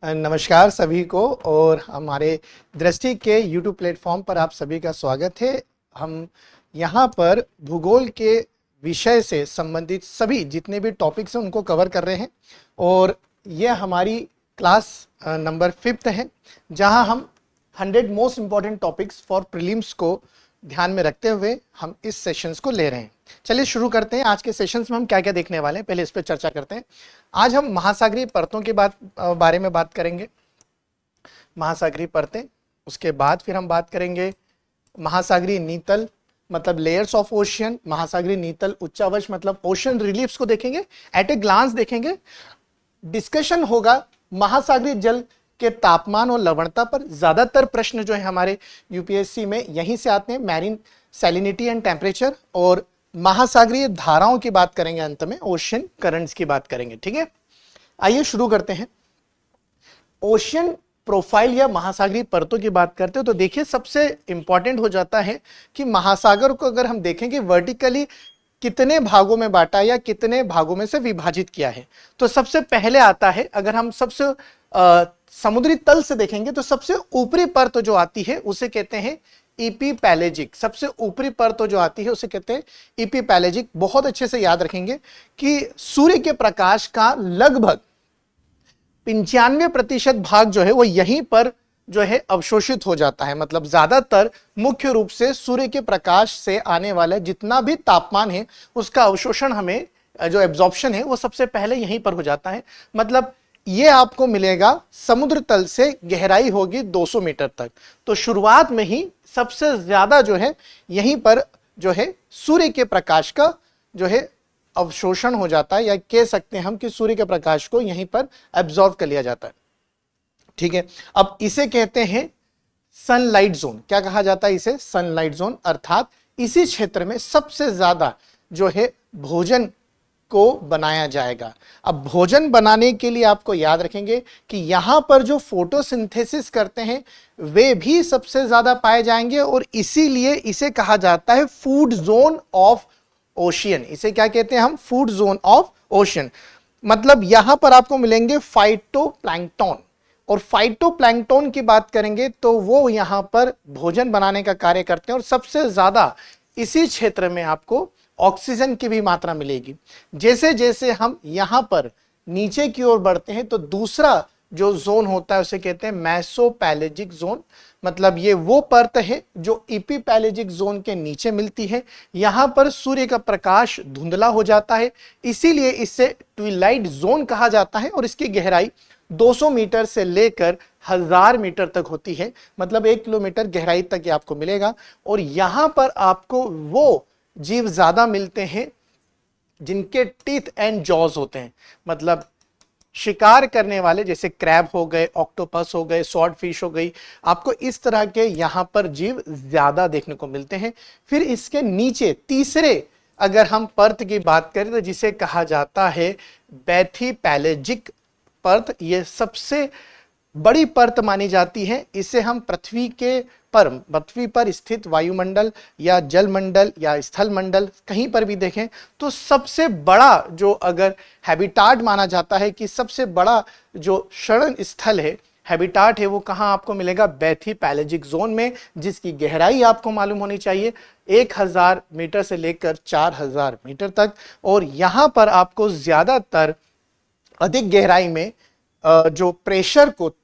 नमस्कार सभी को और हमारे दृष्टि के YouTube प्लेटफॉर्म पर आप सभी का स्वागत है। हम यहाँ पर भूगोल के विषय से संबंधित सभी जितने भी टॉपिक्स हैं उनको कवर कर रहे हैं और यह हमारी क्लास नंबर 5 है, जहाँ हम 100 most important topics for prelims को ध्यान में रखते हुए हम इस सेशंस को ले रहे हैं। चलिए शुरू करते हैं। आज के सेशंस में हम क्या क्या देखने वाले हैं, पहले इस पर चर्चा करते हैं। आज हम महासागरीय परतों के बारे में बात करेंगे, महासागरीय परतें। उसके बाद फिर हम बात करेंगे महासागरीय नीतल मतलब लेयर्स ऑफ ओशियन, महासागरीय नीतल उच्चावच मतलब ओशन रिलीफ्स को देखेंगे, एट ए ग्लांस देखेंगे। डिस्कशन होगा महासागरीय जल के तापमान और लवणता पर। ज्यादातर प्रश्न जो है हमारे यूपीएससी में यहीं से आते हैं, मैरीन सैलिनिटी एंड टेम्परेचर, और महासागरीय धाराओं की बात करेंगे, अंत में ओशियन करंट्स की बात करेंगे। ठीक है, आइए शुरू करते हैं। ओशियन प्रोफाइल या महासागरीय परतों की बात करते हो तो देखिए सबसे इंपॉर्टेंट हो जाता है कि महासागर को अगर हम देखेंगे वर्टिकली कितने भागों में बांटा या कितने भागों में से विभाजित किया है, तो सबसे पहले आता है, अगर हम सबसे समुद्री तल से देखेंगे तो सबसे ऊपरी परत जो आती है उसे कहते हैं इपीपैलेजिक। सबसे ऊपरी परत जो आती है उसे कहते हैं इपीपैलेजिक। बहुत अच्छे से याद रखेंगे कि सूर्य के प्रकाश का लगभग 95% भाग जो है वो यहीं पर जो है अवशोषित हो जाता है। मतलब ज्यादातर मुख्य रूप से सूर्य के प्रकाश से आने वाला जितना भी तापमान है उसका अवशोषण, हमें जो एब्जॉर्प्शन है वो सबसे पहले यहीं पर हो जाता है। मतलब ये आपको मिलेगा, समुद्र तल से गहराई होगी 200 मीटर तक, तो शुरुआत में ही सबसे ज्यादा जो है यहीं पर जो है सूर्य के प्रकाश का जो है अवशोषण हो जाता है, या कह सकते हैं हम कि सूर्य के प्रकाश को यहीं पर एब्जॉर्ब कर लिया जाता है। ठीक है, अब इसे कहते हैं सनलाइट जोन। क्या कहा जाता है इसे? Sunlight zone. अर्थात इसी क्षेत्र में सबसे ज्यादा जो है भोजन को बनाया जाएगा। अब भोजन बनाने के लिए आपको याद रखेंगे कि यहां पर जो फोटोसिंथेसिस करते हैं वे भी सबसे ज्यादा पाए जाएंगे, और इसीलिए इसे कहा जाता है फूड जोन ऑफ ओशियन। इसे क्या कहते हैं हम? Food zone of ocean. मतलब यहां पर आपको मिलेंगे फाइटोप्लैंक्टन, और फाइटोप्लैंक्टन की बात करेंगे तो वो यहां पर भोजन बनाने का कार्य करते हैं, और सबसे ज्यादा इसी क्षेत्र में आपको ऑक्सीजन की भी मात्रा मिलेगी। जैसे जैसे हम यहां पर नीचे की ओर बढ़ते हैं तो दूसरा जो जोन होता है उसे कहते हैं मेसोपैलेजिक जोन। मतलब ये वो परत है जो इपीपैलेजिक जोन के नीचे मिलती है। यहां पर सूर्य का प्रकाश धुंधला हो जाता है, इसीलिए इसे ट्विलाइट जोन कहा जाता है, और इसकी गहराई 200 मीटर से लेकर 1000 मीटर तक होती है। मतलब 1 किलोमीटर गहराई तक ये आपको मिलेगा, और यहां पर आपको वो जीव ज्यादा मिलते हैं जिनके टीथ एंड जॉज होते हैं। मतलब शिकार करने वाले, जैसे क्रैब हो गए, ऑक्टोपस हो गए, स्वॉर्ड फिश हो गई, आपको इस तरह के यहां पर जीव ज्यादा देखने को मिलते हैं। फिर इसके नीचे तीसरे अगर हम परत की बात करें तो जिसे कहा जाता है बैथीपैलेजिक परत, यह सबसे बड़ी परत मानी जाती है। इसे हम पृथ्वी पर स्थित वायुमंडल या जलमंडल या स्थल मंडल कहीं पर भी देखें तो सबसे बड़ा जो अगर हैबिटाट माना जाता है कि सबसे बड़ा जो शरण स्थल है, हैबिटाट है, वो कहाँ आपको मिलेगा? बैथीपैलेजिक जोन में, जिसकी गहराई आपको मालूम होनी चाहिए 1000 मीटर से लेकर 4000 मीटर तक। और यहाँ पर आपको ज्यादातर अधिक गहराई में जो प्रेशर को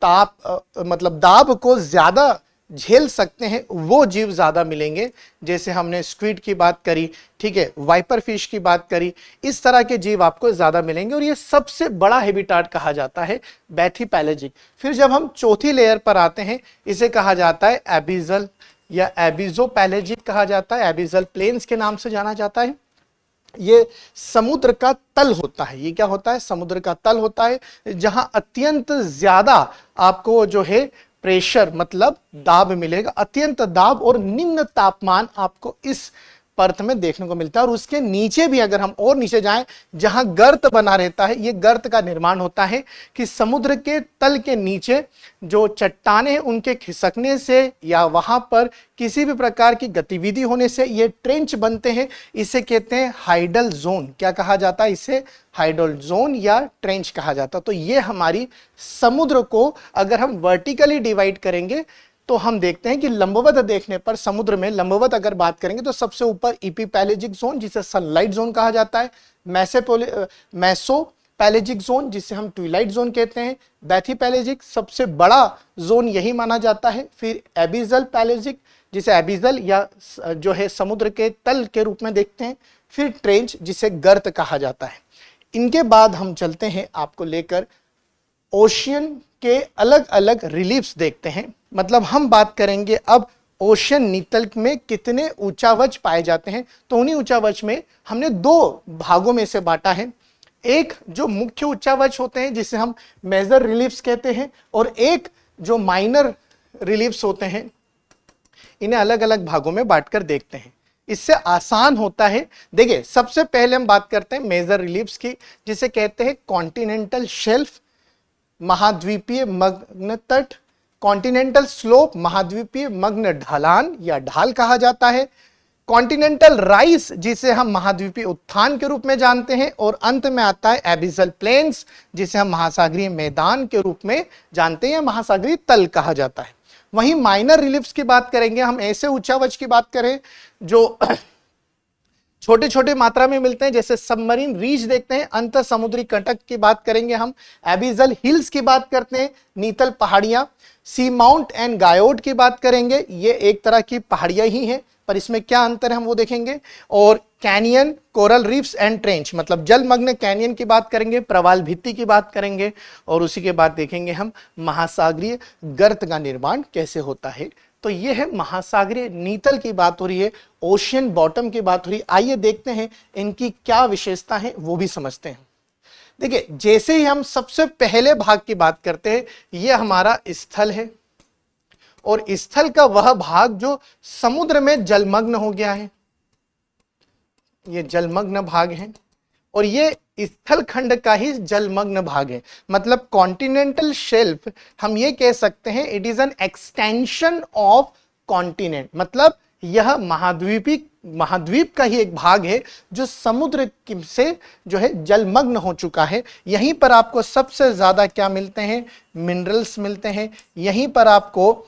मतलब दाब को ज्यादा झेल सकते हैं वो जीव ज्यादा मिलेंगे। जैसे हमने स्क्विड की बात करी, ठीक है, वाइपर फिश की बात करी, इस तरह के जीव आपको ज्यादा मिलेंगे, और ये सबसे बड़ा हैबिटाट कहा जाता है बैथीपैलेजिक। फिर जब हम चौथी लेयर पर आते हैं, इसे कहा जाता है एबिजल या एबिजोपैलेजिक कहा जाता है, एबिजल प्लेन्स के नाम से जाना जाता है। ये समुद्र का तल होता है। ये क्या होता है? समुद्र का तल होता है, जहां अत्यंत ज्यादा आपको जो है प्रेशर मतलब दाब मिलेगा, अत्यंत दाब और निम्न तापमान आपको इस परत में देखने को मिलता है। और उसके नीचे भी अगर हम और नीचे जाएं, जहां गर्त बना रहता है, ये गर्त का निर्माण होता है कि समुद्र के तल के नीचे जो चट्टानें उनके खिसकने से या वहां पर किसी भी प्रकार की गतिविधि होने से ये ट्रेंच बनते हैं। इसे कहते हैं हाइडल जोन। क्या कहा जाता है इसे? हाइडल जोन या ट्रेंच कहा जाता है। तो ये हमारी समुद्र को अगर हम वर्टिकली डिवाइड करेंगे तो हम देखते हैं कि लंबवत देखने पर समुद्र में लंबवत अगर बात करेंगे तो सबसे ऊपर इपीपैलेजिक जोन जिसे सनलाइट जोन कहा जाता है, मैसोपैलेजिक जोन जिसे हम ट्विलाइट जोन कहते हैं, बैथीपैलेजिक सबसे बड़ा जोन यही माना जाता है, फिर एबिजल पैलेजिक जिसे एबिजल या जो है समुद्र के तल के रूप में देखते हैं, फिर ट्रेंच जिसे गर्त कहा जाता है। इनके बाद हम चलते हैं आपको लेकर ओशियन के अलग अलग रिलीफ्स देखते हैं। मतलब हम बात करेंगे अब ओशियन नीतल में कितने ऊंचावच पाए जाते हैं। तो उन्हीं ऊंचावच में हमने दो भागों में से बांटा है। एक जो मुख्य ऊंचावच होते हैं जिसे हम मेजर रिलीफ्स कहते हैं, और एक जो माइनर रिलीफ्स होते हैं, इन्हें अलग अलग भागों में बांटकर देखते हैं। इससे आसान होता है। देखिए, सबसे पहले हम बात करते हैं मेजर रिलीफ्स की, जिसे कहते हैं कॉन्टिनेंटल शेल्फ, महाद्वीपीय मग्न तट, कॉन्टिनेंटल स्लोप, महाद्वीपीय मग्न ढलान या ढाल कहा जाता है, कॉन्टिनेंटल राइस जिसे हम महाद्वीपीय उत्थान के रूप में जानते हैं, और अंत में आता है एबिसल प्लेन्स जिसे हम महासागरीय मैदान के रूप में जानते हैं, महासागरीय तल कहा जाता है। वहीं माइनर रिलीफ्स की बात करेंगे हम, ऐसे ऊंचावच की बात करें जो छोटे छोटे मात्रा में मिलते हैं, जैसे सबमरीन रीच देखते हैं, अंत समुद्री कंटक की बात करेंगे हम, एबिजल हिल्स की बात करते हैं, नीतल पहाड़ियां, सी माउंट एंड गायोड की बात करेंगे, ये एक तरह की पहाड़ियां ही हैं पर इसमें क्या अंतर है हम वो देखेंगे, और canyon, coral reefs and trench मतलब जलमग्न कैनियन की बात करेंगे, प्रवाल भित्ति की बात करेंगे, और उसी के बाद देखेंगे हम महासागरीय गर्त का निर्माण कैसे होता है। तो ये है महासागरीय नीतल की बात हो रही है, ओशियन बॉटम की बात हो रही है। आइए देखते हैं इनकी क्या विशेषता है वो भी समझते हैं। देखिए, जैसे ही हम सबसे पहले भाग की बात करते हैं, ये हमारा स्थल है, और स्थल का वह भाग जो समुद्र में जलमग्न हो गया है, ये जलमग्न भाग है, और ये स्थल खंड का ही जलमग्न भाग है। मतलब कॉन्टिनेंटल शेल्फ हम ये कह सकते हैं it is an extension of continent. मतलब यह महाद्वीप का ही एक भाग है जो समुद्र से जो है जलमग्न हो चुका है। यहीं पर आपको सबसे ज्यादा क्या मिलते हैं? मिनरल्स मिलते हैं। यहीं पर आपको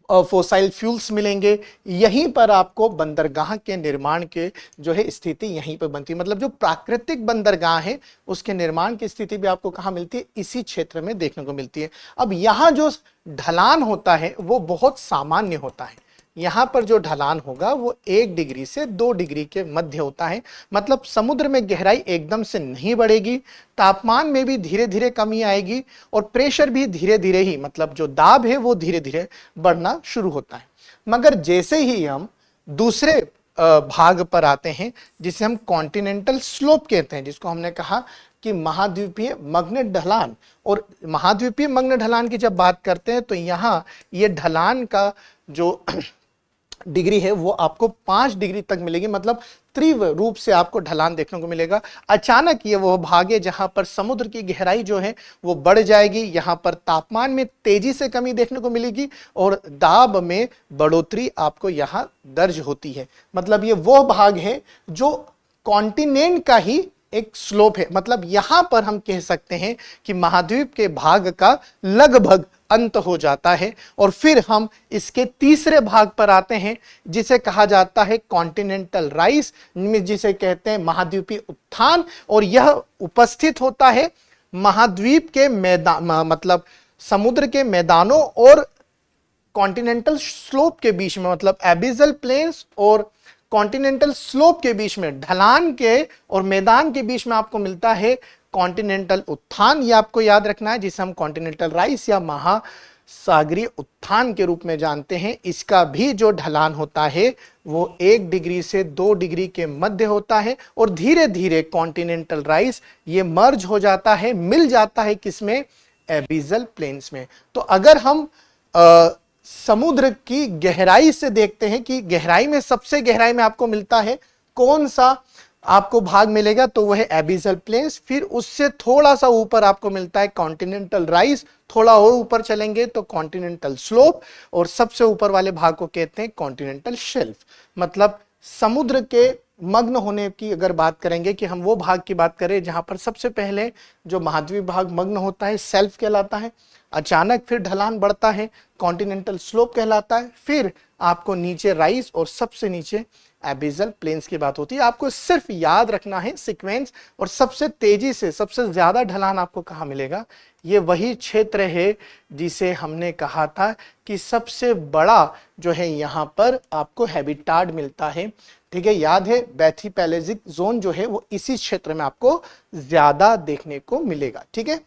फोसाइल फ्यूल्स मिलेंगे। यहीं पर आपको बंदरगाह के निर्माण के जो है स्थिति यहीं पर बनती है। मतलब जो प्राकृतिक बंदरगाह है उसके निर्माण की स्थिति भी आपको कहाँ मिलती है? इसी क्षेत्र में देखने को मिलती है। अब यहाँ जो ढलान होता है वो बहुत सामान्य होता है। यहाँ पर जो ढलान होगा वो 1 डिग्री से 2 डिग्री के मध्य होता है। मतलब समुद्र में गहराई एकदम से नहीं बढ़ेगी, तापमान में भी धीरे धीरे कमी आएगी, और प्रेशर भी धीरे धीरे ही, मतलब जो दाब है वो धीरे धीरे बढ़ना शुरू होता है। मगर जैसे ही हम दूसरे भाग पर आते हैं जिसे हम कॉन्टिनेंटल स्लोप कहते हैं, जिसको हमने कहा कि महाद्वीपीय मग्न ढलान, और महाद्वीपीय मग्न ढलान की जब बात करते हैं तो यहाँ ये ढलान का जो डिग्री है वो आपको 5 डिग्री तक मिलेगी। मतलब तीव्र रूप से आपको ढलान देखने को मिलेगा। अचानक ये वो भाग है जहां पर समुद्र की गहराई जो है वो बढ़ जाएगी, यहाँ पर तापमान में तेजी से कमी देखने को मिलेगी, और दाब में बढ़ोतरी आपको यहाँ दर्ज होती है। मतलब ये वो भाग है जो कॉन्टिनेंट का ही एक स्लोप है। मतलब यहां पर हम कह सकते हैं कि महाद्वीप के भाग का लगभग अंत हो जाता है, और फिर हम इसके तीसरे भाग पर आते हैं जिसे कहा जाता है कॉन्टिनेंटल राइस, जिसे कहते हैं महाद्वीपीय उत्थान, और यह उपस्थित होता है महाद्वीप के मैदान, मतलब समुद्र के मैदानों और कॉन्टिनेंटल स्लोप के बीच में, मतलब एबिजल प्लेन्स और कॉन्टिनेंटल स्लोप के बीच में, ढलान के और मैदान के बीच में आपको मिलता है कॉन्टिनेंटल उत्थान। ये आपको याद रखना है, जिसे हम कॉन्टिनेंटल राइस या महासागरीय उत्थान के रूप में जानते हैं। इसका भी जो ढलान होता है वो 1 डिग्री से 2 डिग्री के मध्य होता है, और धीरे धीरे कॉन्टिनेंटल राइस ये मर्ज हो जाता है, मिल जाता है किसमें? एबिजल प्लेन्स में। तो अगर हम समुद्र की गहराई से देखते हैं कि गहराई में, सबसे गहराई में आपको मिलता है कौन सा आपको भाग मिलेगा, तो वह है एबिसल प्लेन्स। फिर उससे थोड़ा सा ऊपर आपको मिलता है कॉन्टिनेंटल राइज, थोड़ा और ऊपर चलेंगे तो कॉन्टिनेंटल स्लोप, और सबसे ऊपर वाले भाग को कहते हैं कॉन्टिनेंटल शेल्फ। मतलब समुद्र के मग्न होने की अगर बात करेंगे, कि हम वो भाग की बात करें जहां पर सबसे पहले जो महाद्वीप भाग मग्न होता है शेल्फ कहलाता है, अचानक फिर ढलान बढ़ता है कॉन्टिनेंटल स्लोप कहलाता है, फिर आपको नीचे राइज और सबसे नीचे एबिसल प्लेन्स की बात होती है। आपको सिर्फ याद रखना है सीक्वेंस, और सबसे तेजी से सबसे ज्यादा ढलान आपको कहाँ मिलेगा, ये वही क्षेत्र है जिसे हमने कहा था कि सबसे बड़ा जो है यहाँ पर आपको हैबिटाट मिलता है। ठीक है, याद है बैथीपैलेजिक जोन जो है वो इसी क्षेत्र में आपको ज्यादा देखने को मिलेगा। ठीक है,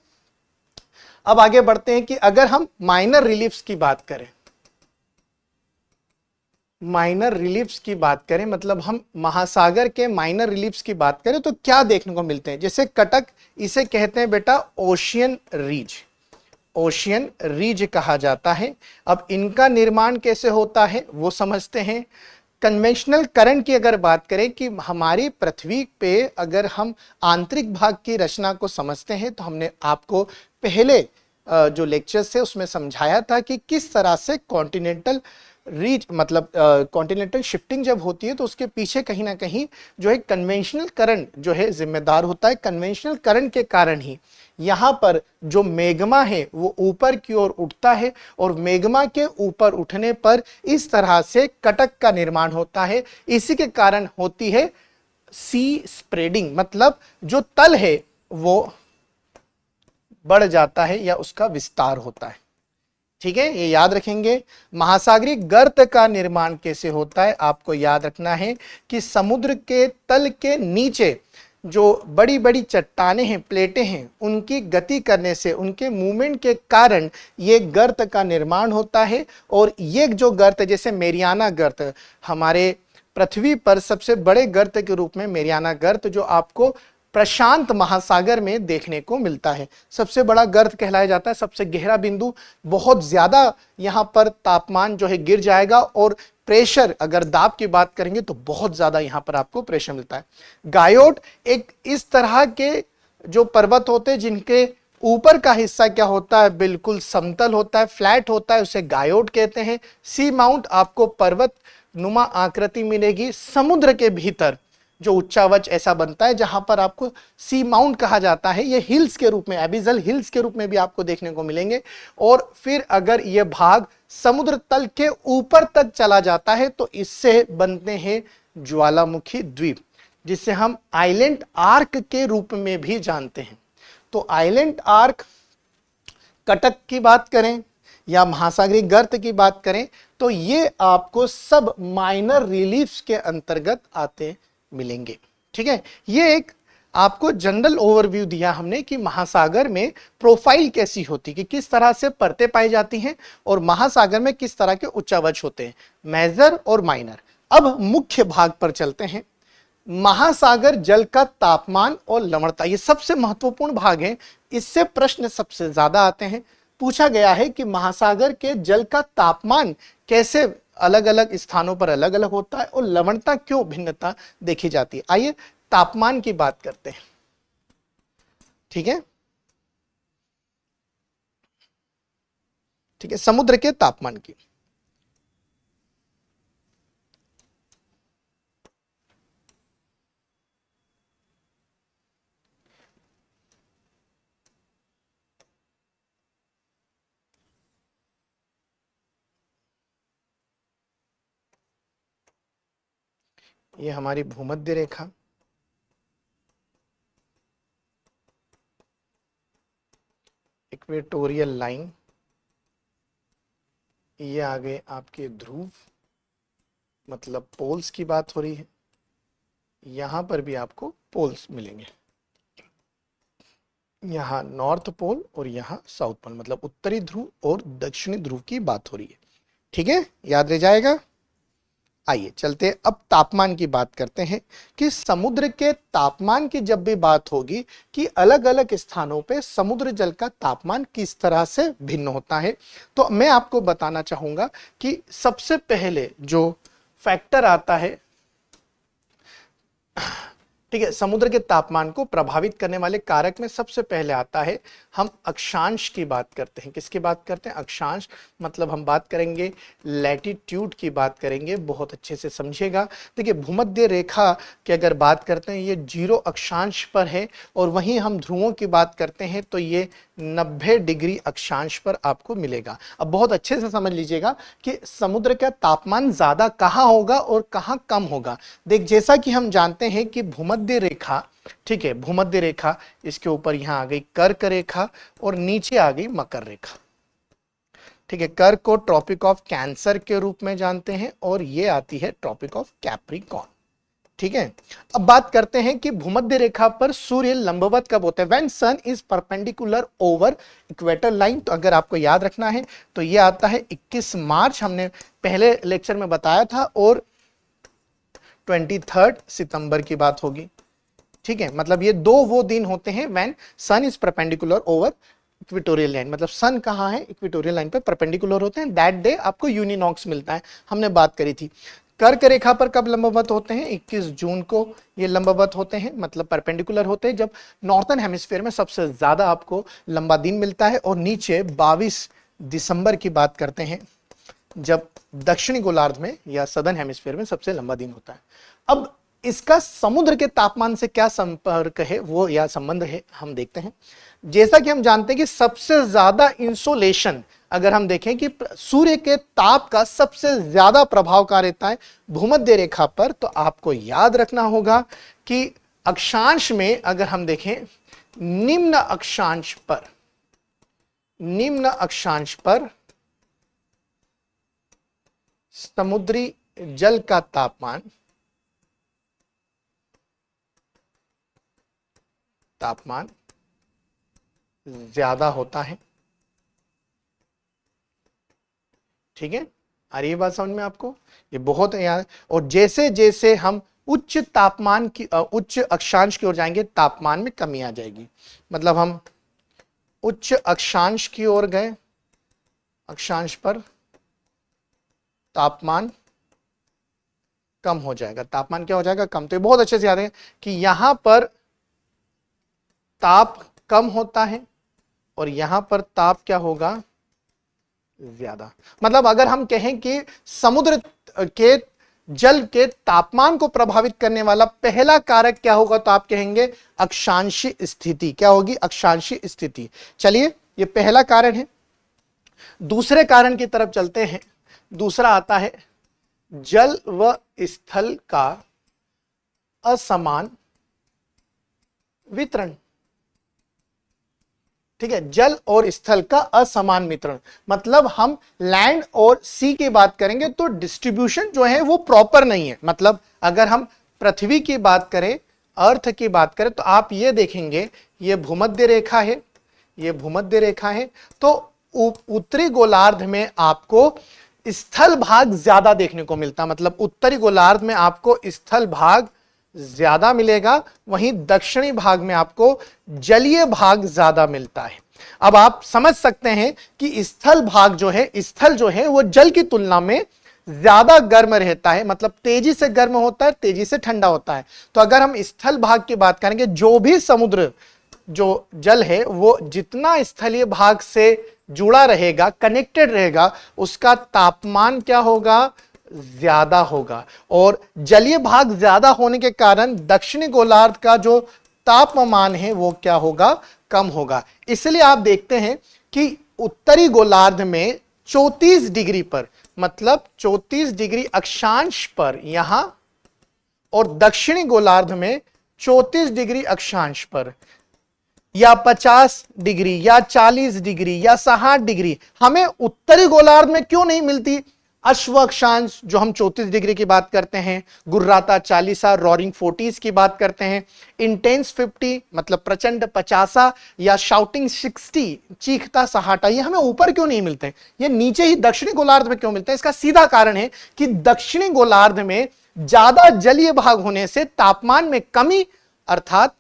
अब आगे बढ़ते हैं कि अगर हम माइनर रिलीफ्स की बात करें, माइनर रिलीफ्स की बात करें, मतलब हम महासागर के माइनर रिलीफ्स की बात करें तो क्या देखने को मिलते हैं। जैसे कटक, इसे कहते हैं बेटा ओशियन रीज, ओशियन रीज कहा जाता है। अब इनका निर्माण कैसे होता है वो समझते हैं। कन्वेंशनल करंट की अगर बात करें कि हमारी पृथ्वी पे अगर हम आंतरिक भाग की रचना को समझते हैं, तो हमने आपको पहले जो लेक्चर्स थे उसमें समझाया था कि किस तरह से कॉन्टिनेंटल रीच, मतलब कॉन्टिनेंटल शिफ्टिंग जब होती है तो उसके पीछे कहीं ना कहीं जो है कन्वेंशनल करंट जो है जिम्मेदार होता है। कन्वेंशनल करंट के कारण ही यहाँ पर जो मैग्मा है वो ऊपर की ओर उठता है, और मैग्मा के ऊपर उठने पर इस तरह से कटक का निर्माण होता है। इसी के कारण होती है सी स्प्रेडिंग, मतलब जो तल है वो बढ़ जाता है या उसका विस्तार होता है। ठीक है, ये याद रखेंगे। महासागरीय गर्त का निर्माण कैसे होता है, आपको याद रखना है कि समुद्र के तल के नीचे जो बड़ी बड़ी चट्टानें हैं, प्लेटें हैं, उनकी गति करने से, उनके मूवमेंट के कारण ये गर्त का निर्माण होता है। और ये जो गर्त, जैसे मेरियाना गर्त, हमारे पृथ्वी पर सबसे बड़े गर्त के रूप में मेरियाना गर्त जो आपको प्रशांत महासागर में देखने को मिलता है, सबसे बड़ा गर्त कहलाया जाता है। सबसे गहरा बिंदु, बहुत ज्यादा यहाँ पर तापमान जो है गिर जाएगा, और प्रेशर, अगर दाब की बात करेंगे तो बहुत ज्यादा यहाँ पर आपको प्रेशर मिलता है। गायोट एक इस तरह के जो पर्वत होते हैं जिनके ऊपर का हिस्सा क्या होता है, बिल्कुल समतल होता है, फ्लैट होता है, उसे गायोट कहते हैं। सी माउंट आपको पर्वत नुमा आकृति मिलेगी। समुद्र के भीतर जो उच्चावच ऐसा बनता है जहां पर आपको सी माउंट कहा जाता है, ये हिल्स के रूप में, एबिजल हिल्स के रूप में भी आपको देखने को मिलेंगे। और फिर अगर ये भाग समुद्र तल के ऊपर तक चला जाता है तो इससे बनते हैं ज्वालामुखी द्वीप, जिसे हम आइलैंड आर्क के रूप में भी जानते हैं। तो आइलैंड आर्क, कटक की बात करें या महासागरीय गर्त की बात करें, तो ये आपको सब माइनर रिलीफ्स के अंतर्गत आते मिलेंगे। ठीक है, ये एक आपको जनरल ओवरव्यू दिया हमने कि महासागर में प्रोफाइल कैसी होती है, कि किस तरह से परतें पाई जाती हैं और महासागर में किस तरह के उच्चावच होते हैं, मेजर और माइनर। अब मुख्य भाग पर चलते हैं। महासागर जल का तापमान और लवणता, ये सबसे महत्वपूर्ण भाग है। इससे प्रश्न सबसे ज्यादा आते हैं। पूछा गया है कि महासागर के जल का तापमान कैसे अलग अलग स्थानों पर अलग अलग होता है और लवणता क्यों भिन्नता देखी जाती है। आइए तापमान की बात करते हैं। ठीक है, ठीक है, समुद्र के तापमान की। ये हमारी भूमध्य रेखा, इक्वेटोरियल लाइन, ये आगे आपके ध्रुव, मतलब पोल्स की बात हो रही है। यहां पर भी आपको पोल्स मिलेंगे, यहाँ नॉर्थ पोल और यहाँ साउथ पोल, मतलब उत्तरी ध्रुव और दक्षिणी ध्रुव की बात हो रही है। ठीक है, याद रह जाएगा। आइए चलते अब तापमान की बात करते हैं कि समुद्र के तापमान की जब भी बात होगी कि अलग अलग स्थानों पे समुद्र जल का तापमान किस तरह से भिन्न होता है, तो मैं आपको बताना चाहूंगा कि सबसे पहले जो फैक्टर आता है, ठीक है, समुद्र के तापमान को प्रभावित करने वाले कारक में सबसे पहले आता है, हम अक्षांश की बात करते हैं। किसकी बात करते हैं? अक्षांश, मतलब हम बात करेंगे लैटिट्यूड की बात करेंगे, बहुत अच्छे से समझिएगा। देखिए भूमध्य रेखा की अगर बात करते हैं ये 0 अक्षांश पर है, और वहीं हम ध्रुवों की बात करते हैं तो ये 90 डिग्री अक्षांश पर आपको मिलेगा। अब बहुत अच्छे से समझ लीजिएगा कि समुद्र का तापमान ज्यादा कहाँ होगा और कहाँ कम होगा। देख जैसा कि हम जानते हैं कि भूमध्य रेखा, ठीक है, भूमध्य रेखा, इसके ऊपर यहां आ गई कर्क रेखा और नीचे आ गई मकर रेखा, ठीक है। कर्क को ट्रॉपिक ऑफ कैंसर के रूप में जानते हैं और ये आती है ट्रॉपिक ऑफ कैप्रिकॉर्न, ठीक है। अब बात करते हैं कि भूमध्य रेखा पर सूर्य लंबवत कब होता है? When sun is perpendicular over equator line. तो अगर आपको याद रखना है तो ये आता है 21 मार्च, हमने पहले लेक्चर में बताया था, और 23 सितंबर की बात होगी, ठीक है। मतलब ये दो वो दिन होते हैं when sun is perpendicular over equatorial line, मतलब सन कहाँ है? इक्वेटोरियल लाइन पर परपेंडिकुलर होते हैं, दैट डे आपको यूनिनॉक्स मिलता है, हमने बात करी थी। कर्क रेखा पर कब लंबवत होते हैं? 21 जून को ये लंबवत होते हैं, मतलब परपेंडिकुलर होते हैं, जब नॉर्थन हेमिस्फीयर में सबसे ज्यादा आपको लंबा दिन मिलता है। और नीचे 22 दिसंबर की बात करते हैं, जब दक्षिणी गोलार्ध में या सदर्न हेमिस्फीयर में सबसे लंबा दिन होता है। अब इसका समुद्र के तापमान से क्या संपर्क है, वो या संबंध है, हम देखते हैं। जैसा कि हम जानते हैं कि सबसे ज्यादा इंसोलेशन, अगर हम देखें कि सूर्य के ताप का सबसे ज्यादा प्रभाव कहाँ रहता है? भूमध्य रेखा पर। तो आपको याद रखना होगा कि अक्षांश में अगर हम देखें निम्न अक्षांश पर समुद्री जल का तापमान ज्यादा होता है, ठीक है। आ रही है बात समझ में आपको? ये बहुत है यार। और जैसे जैसे हम उच्च तापमान की उच्च अक्षांश की ओर जाएंगे, तापमान में कमी आ जाएगी। मतलब हम उच्च अक्षांश की ओर गए, अक्षांश पर तापमान कम हो जाएगा। तापमान क्या हो जाएगा? कम। तो ये बहुत अच्छे से याद है कि यहां पर ताप कम होता है और यहां पर ताप क्या होगा? ज्यादा। मतलब अगर हम कहें कि समुद्र के जल के तापमान को प्रभावित करने वाला पहला कारक क्या होगा, तो आप कहेंगे अक्षांशी स्थिति। क्या होगी? अक्षांशी स्थिति। चलिए, ये पहला कारण है। दूसरे कारण की तरफ चलते हैं। दूसरा आता है जल व स्थल का असमान वितरण, ठीक है। जल और स्थल का असमान वितरण, मतलब हम लैंड और सी की बात करेंगे तो डिस्ट्रीब्यूशन जो है वो प्रॉपर नहीं है। मतलब अगर हम पृथ्वी की बात करें, अर्थ की बात करें, तो आप ये देखेंगे ये भूमध्य रेखा है, ये भूमध्य रेखा है। तो उत्तरी गोलार्ध में आपको स्थल भाग ज्यादा देखने को मिलता, मतलब उत्तरी गोलार्ध में आपको स्थल भाग ज्यादा मिलेगा, वहीं दक्षिणी भाग में आपको जलीय भाग ज्यादा मिलता है। अब आप समझ सकते हैं कि स्थल भाग जो है, स्थल जो है वो जल की तुलना में ज्यादा गर्म रहता है, मतलब तेजी से गर्म होता है, तेजी से ठंडा होता है। तो अगर हम स्थल भाग की बात करेंगे, जो भी समुद्र जो जल है वो जितना स्थलीय भाग से जुड़ा रहेगा, कनेक्टेड रहेगा, उसका तापमान क्या होगा? ज्यादा होगा। और जलीय भाग ज्यादा होने के कारण दक्षिणी गोलार्ध का जो तापमान है वो क्या होगा? कम होगा। इसलिए आप देखते हैं कि उत्तरी गोलार्ध में 34 डिग्री पर, मतलब 34 डिग्री अक्षांश पर यहां, और दक्षिणी गोलार्ध में 34 डिग्री अक्षांश पर, या 50 डिग्री या 40 डिग्री या 60 डिग्री हमें उत्तरी गोलार्ध में क्यों नहीं मिलती? अश्व अक्षांश जो हम 34 डिग्री की बात करते हैं, गुर्राता 40, रोरिंग 40 की बात करते हैं, इंटेंस 50 मतलब प्रचंड 50, या शाउटिंग 60 चीखता 60, ये हमें ऊपर क्यों नहीं मिलते, ये नीचे ही दक्षिणी गोलार्ध में क्यों मिलते हैं? इसका सीधा कारण है कि दक्षिणी गोलार्ध में ज्यादा जलीय भाग होने से तापमान में कमी अर्थात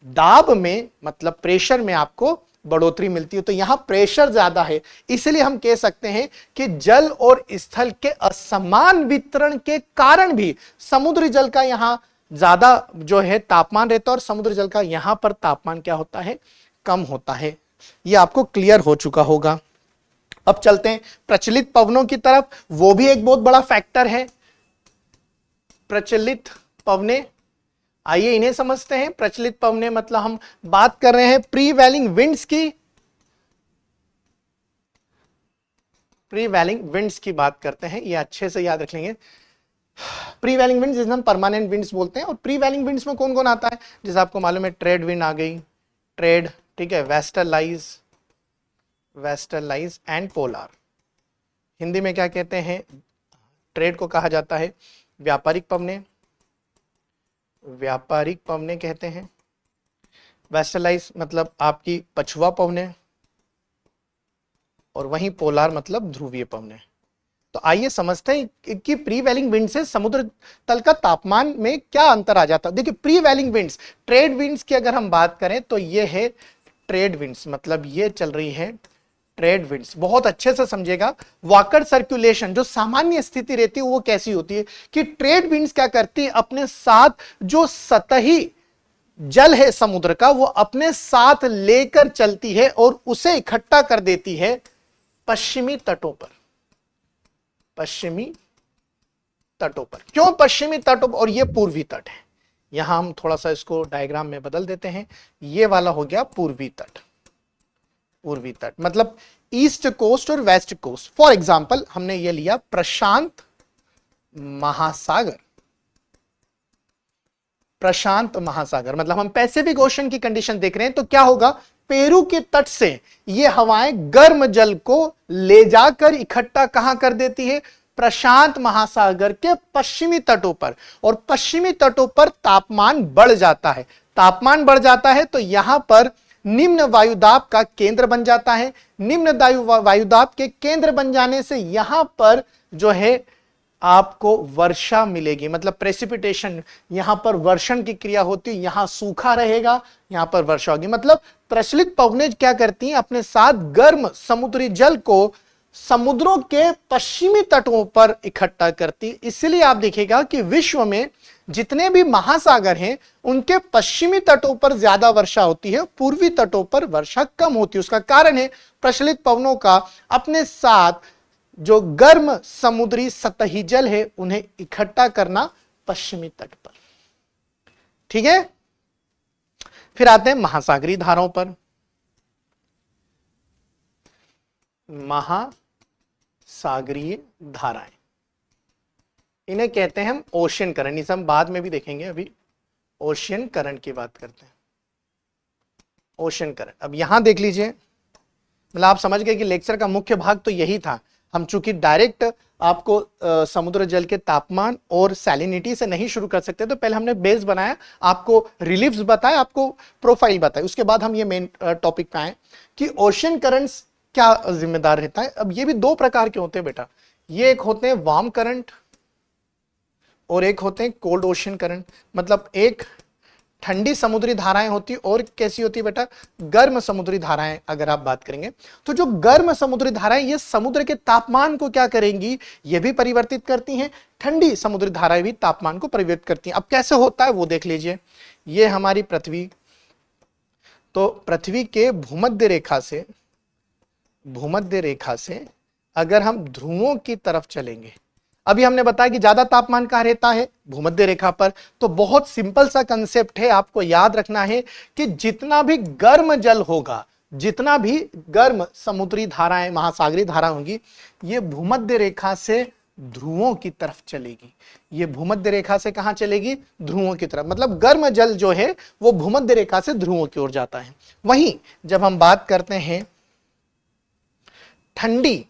दाब में मतलब प्रेशर में आपको बढ़ोतरी मिलती है। तो यहां प्रेशर ज्यादा है, इसलिए हम कह सकते हैं कि जल और स्थल के असमान वितरण के कारण भी समुद्री जल का यहां ज्यादा जो है तापमान रहता है और समुद्री जल का यहां पर तापमान क्या होता है, कम होता है। यह आपको क्लियर हो चुका होगा। अब चलते हैं प्रचलित पवनों की तरफ, वो भी एक बहुत बड़ा फैक्टर है। प्रचलित पवने, आइए इन्हें समझते हैं। प्रचलित पवने मतलब हम बात कर रहे हैं प्रीवेलिंग विंड्स की, प्रीवेलिंग विंड्स की बात करते हैं, ये अच्छे से याद रख लेंगे। प्रीवेलिंग विंड्स जिसे हम परमानेंट विंड्स बोलते हैं। और प्रीवेलिंग विंड्स में कौन कौन आता है, जैसे आपको मालूम है ट्रेड विंड आ गई, ट्रेड, ठीक है, वेस्टरलाइज, वेस्टरलाइज एंड पोलार। हिंदी में क्या कहते हैं, ट्रेड को कहा जाता है व्यापारिक पवने, व्यापारिक पवने कहते हैं। वेस्टरलाइज मतलब आपकी पछुआ पवने, और वहीं पोलार मतलब ध्रुवीय पवने। तो आइए समझते हैं कि प्रीवेलिंग विंड से समुद्र तल का तापमान में क्या अंतर आ जाता है। देखिए प्रीवेलिंग विंड्स, ट्रेड विंड्स की अगर हम बात करें तो ये है ट्रेड विंड्स, मतलब ये चल रही है ट्रेड विंड्स। बहुत अच्छे से समझिएगा, वाकर सर्कुलेशन जो सामान्य स्थिति रहती है वो कैसी होती है कि ट्रेड विंड्स क्या करती है, अपने साथ जो सतही जल है समुद्र का वो अपने साथ लेकर चलती है और उसे इकट्ठा कर देती है पश्चिमी तटों पर, पश्चिमी तटों पर। क्यों पश्चिमी तटों पर, और ये पूर्वी तट है। यहां हम थोड़ा सा इसको डायग्राम में बदल देते हैं, ये वाला हो गया पूर्वी तट, पूर्वी तट मतलब ईस्ट कोस्ट और वेस्ट कोस्ट। फॉर एग्जांपल हमने ये लिया प्रशांत महासागर, प्रशांत महासागर मतलब हम पैसिफिक ओशन की कंडीशन देख रहे हैं। तो क्या होगा, पेरू के तट से ये हवाएं गर्म जल को ले जाकर इकट्ठा कहां कर देती है, प्रशांत महासागर के पश्चिमी तटों पर। और पश्चिमी तटों पर तापमान बढ़ जाता है, तापमान बढ़ जाता है तो यहां पर निम्न वायुदाब का केंद्र बन जाता है। निम्न वायुदाब के केंद्र बन जाने से यहां पर जो है आपको वर्षा मिलेगी, मतलब प्रेसिपिटेशन, यहां पर वर्षण की क्रिया होती है, यहां सूखा रहेगा, यहां पर वर्षा होगी। मतलब प्रचलित पवनें क्या करती हैं, अपने साथ गर्म समुद्री जल को समुद्रों के पश्चिमी तटों पर इकट्ठा करती। इसलिए आप देखिएगा कि विश्व में जितने भी महासागर हैं उनके पश्चिमी तटों पर ज्यादा वर्षा होती है, पूर्वी तटों पर वर्षा कम होती है। उसका कारण है प्रचलित पवनों का अपने साथ जो गर्म समुद्री सतही जल है उन्हें इकट्ठा करना पश्चिमी तट पर। ठीक है, फिर आते हैं महासागरीय धाराओं पर। महासागरीय धाराएं, इन्हें कहते हैं हम ओशियन करंट, इसे हम बाद में भी देखेंगे, अभी ओशियन करंट की बात करते हैं। ओशियन करंट, अब यहां देख लीजिए, मतलब आप समझ गए कि लेक्चर का मुख्य भाग तो यही था। हम चूंकि डायरेक्ट आपको समुद्र जल के तापमान और सैलिनिटी से नहीं शुरू कर सकते, तो पहले हमने बेस बनाया, आपको रिलीफ्स बताए, आपको प्रोफाइल बताए, उसके बाद हम ये मेन टॉपिक पे आए कि ओशियन करंट्स क्या जिम्मेदार रहता है। अब ये भी दो प्रकार के होते हैं बेटा, ये एक होते हैं वार्म करंट और एक होते हैं कोल्ड ओशियन करंट। मतलब एक ठंडी समुद्री धाराएं होती और कैसी होती है बेटा, गर्म समुद्री धाराएं। अगर आप बात करेंगे तो जो गर्म समुद्री धाराएं ये समुद्र के तापमान को क्या करेंगी, ये भी परिवर्तित करती हैं। ठंडी समुद्री धाराएं भी तापमान को परिवर्तित करती हैं। अब कैसे होता है वो देख लीजिए। ये हमारी पृथ्वी, तो पृथ्वी के भूमध्य रेखा से अगर हम ध्रुवों की तरफ चलेंगे, अभी हमने बताया कि ज्यादा तापमान कहां रहता है, भूमध्य रेखा पर। तो बहुत सिंपल सा कंसेप्ट है, आपको याद रखना है कि जितना भी गर्म जल होगा, जितना भी गर्म समुद्री धाराएं, महासागरीय धारा होंगी, ये भूमध्य रेखा से ध्रुवों की तरफ चलेगी। ये भूमध्य रेखा से कहां चलेगी, ध्रुवों की तरफ। मतलब गर्म जल जो है वो भूमध्य रेखा से ध्रुवों की ओर जाता है। वहीं जब हम बात करते हैं ठंडी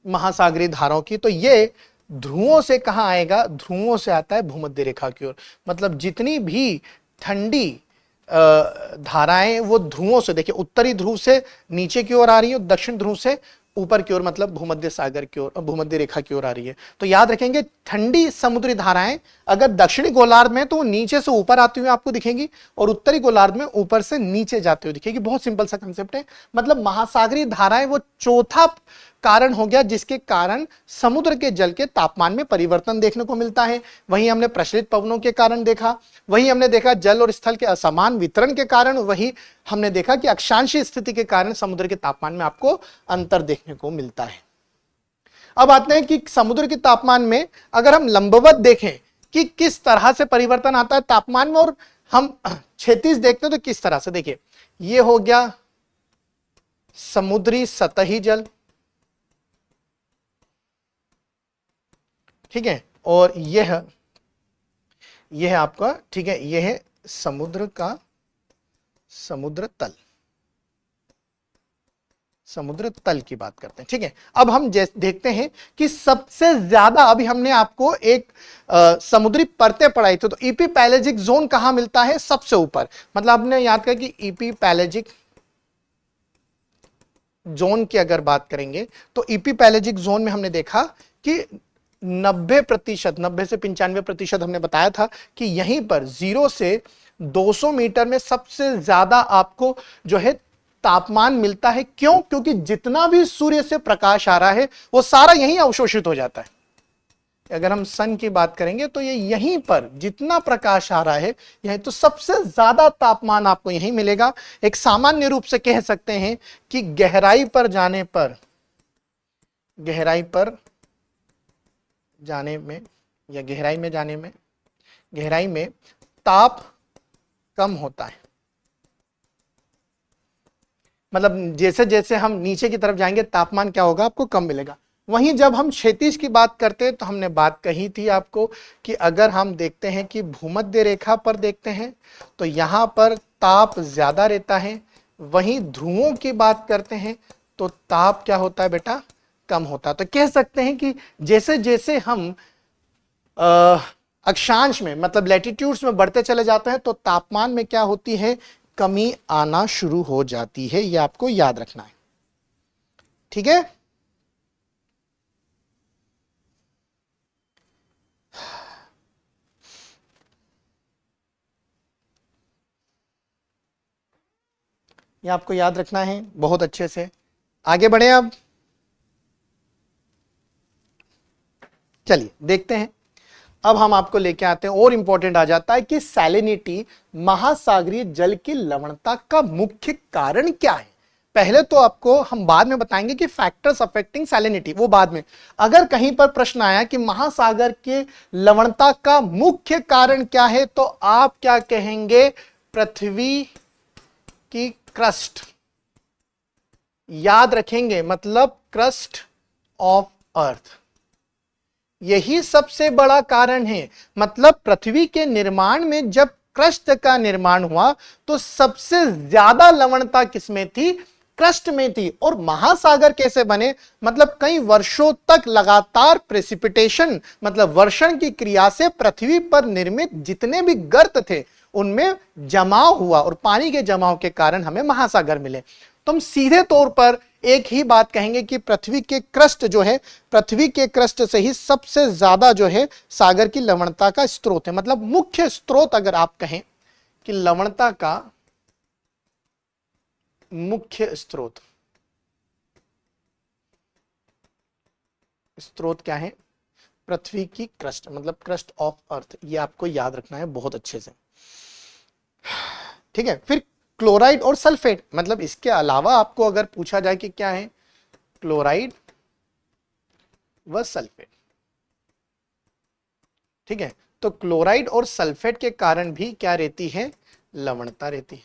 महासागरीय धाराओं की। तो ये ध्रुवों से कहां आएगा, ध्रुवों से आता है भूमध्य रेखा की ओर। मतलब जितनी भी ठंडी धाराएं वो ध्रुवों से, देखिए उत्तरी ध्रुव से नीचे की ओर आ रही है, दक्षिण ध्रुव से ऊपर की ओर, मतलब भूमध्य सागर की ओर, भूमध्य रेखा की ओर आ रही है। तो याद रखेंगे ठंडी समुद्री धाराएं अगर दक्षिणी गोलार्ध में तो वो नीचे से ऊपर आती हुई आपको दिखेंगी, और उत्तरी गोलार्ध में ऊपर से नीचे जाते हुए दिखेगी। बहुत सिंपल सा कंसेप्ट है। मतलब महासागरीय धाराएं वो चौथा कारण हो गया जिसके कारण समुद्र के जल के तापमान में परिवर्तन देखने को मिलता है। वहीं हमने प्रचलित पवनों के कारण देखा, वहीं हमने देखा जल और स्थल के असमान वितरण के कारण, वही हमने देखा कि अक्षांशीय स्थिति के कारण समुद्र के तापमान में आपको अंतर देखने को मिलता है। अब आते हैं कि समुद्र के तापमान में अगर हम लंबवत देखें कि किस तरह से परिवर्तन आता है तापमान में, और हम क्षैतिज देखते हैं तो किस तरह से, देखिए ये हो गया समुद्री सतही जल, ठीक है, और यह आपका, ठीक है, यह है समुद्र का समुद्र तल की बात करते हैं, ठीक है। अब हम देखते हैं कि सबसे ज्यादा, अभी हमने आपको एक समुद्री परतें पढ़ाई थी, तो इपीपैलेजिक जोन कहां मिलता है, सबसे ऊपर। मतलब आपने याद किया कि इपीपैलेजिक जोन की अगर बात करेंगे तो इपीपैलेजिक जोन में हमने देखा कि 90%, 90 से 95% हमने बताया था कि यहीं पर 0 से 200 मीटर में सबसे ज्यादा आपको जो है तापमान मिलता है। क्यों? क्योंकि जितना भी सूर्य से प्रकाश आ रहा है वो सारा यहीं अवशोषित हो जाता है। अगर हम सन की बात करेंगे तो ये यहीं पर जितना प्रकाश आ रहा है यहीं, तो सबसे ज्यादा तापमान आपको यहीं मिलेगा। एक सामान्य रूप से कह सकते हैं कि गहराई पर जाने में या गहराई में ताप कम होता है। मतलब जैसे जैसे हम नीचे की तरफ जाएंगे तापमान क्या होगा, आपको कम मिलेगा। वहीं जब हम क्षैतिज की बात करते हैं तो हमने बात कही थी आपको कि अगर हम देखते हैं कि भूमध्य रेखा पर देखते हैं तो यहां पर ताप ज्यादा रहता है, वहीं ध्रुवों की बात करते हैं तो ताप क्या होता है बेटा, कम होता है। तो कह सकते हैं कि जैसे जैसे हम अक्षांश में, मतलब लैटिट्यूड्स में बढ़ते चले जाते हैं तो तापमान में क्या होती है, कमी आना शुरू हो जाती है। ये आपको याद रखना है, ठीक है। ये आपको याद रखना है बहुत अच्छे से। आगे बढ़े अब, चलिए देखते हैं। अब हम आपको लेके आते हैं, और इंपॉर्टेंट आ जाता है कि सैलिनिटी, महासागरीय जल की लवणता का मुख्य कारण क्या है। पहले तो आपको हम बाद में बताएंगे कि फैक्टर्स अफेक्टिंग सैलिनिटी, वो बाद में। अगर कहीं पर प्रश्न आया कि महासागर के लवणता का मुख्य कारण क्या है तो आप क्या कहेंगे, पृथ्वी की क्रस्ट। याद रखेंगे, मतलब क्रस्ट ऑफ अर्थ, यही सबसे बड़ा कारण है। मतलब पृथ्वी के निर्माण में जब क्रस्ट का निर्माण हुआ तो सबसे ज्यादा लवणता किसमें थी, क्रस्ट में थी। और महासागर कैसे बने, मतलब कई वर्षों तक लगातार प्रेसिपिटेशन, मतलब वर्षण की क्रिया से पृथ्वी पर निर्मित जितने भी गर्त थे उनमें जमाव हुआ, और पानी के जमाव के कारण हमें महासागर मिले। तो हम सीधे तौर पर एक ही बात कहेंगे कि पृथ्वी के क्रस्ट जो है, पृथ्वी के क्रस्ट से ही सबसे ज्यादा जो है सागर की लवणता का स्रोत है। मतलब मुख्य स्रोत अगर आप कहें कि लवणता का मुख्य स्रोत क्या है, पृथ्वी की क्रस्ट, मतलब क्रस्ट ऑफ अर्थ। ये आपको याद रखना है बहुत अच्छे से, ठीक है। फिर क्लोराइड और सल्फेट, मतलब इसके अलावा आपको अगर पूछा जाए कि क्या है, क्लोराइड व सल्फेट, ठीक है। तो क्लोराइड और सल्फेट के कारण भी क्या रहती है, लवणता रहती है।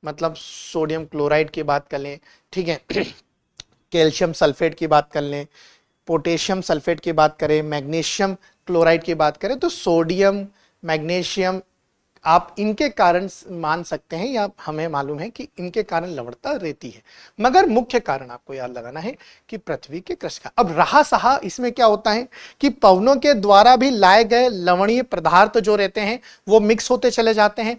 मतलब सोडियम क्लोराइड की बात कर लें, ठीक है, कैल्शियम सल्फेट की बात कर लें, पोटेशियम सल्फेट की बात करें, मैग्नीशियम क्लोराइड की बात करें, तो सोडियम, मैग्नीशियम आप इनके कारण मान सकते हैं या हमें मालूम है कि इनके कारण लवणता रहती है, मगर मुख्य कारण आपको याद लगाना है कि पृथ्वी के क्रस्ट का। अब रहा सहा इसमें क्या होता है कि पवनों के द्वारा भी लाए गए लवणीय पदार्थ जो रहते हैं वो मिक्स होते चले जाते हैं।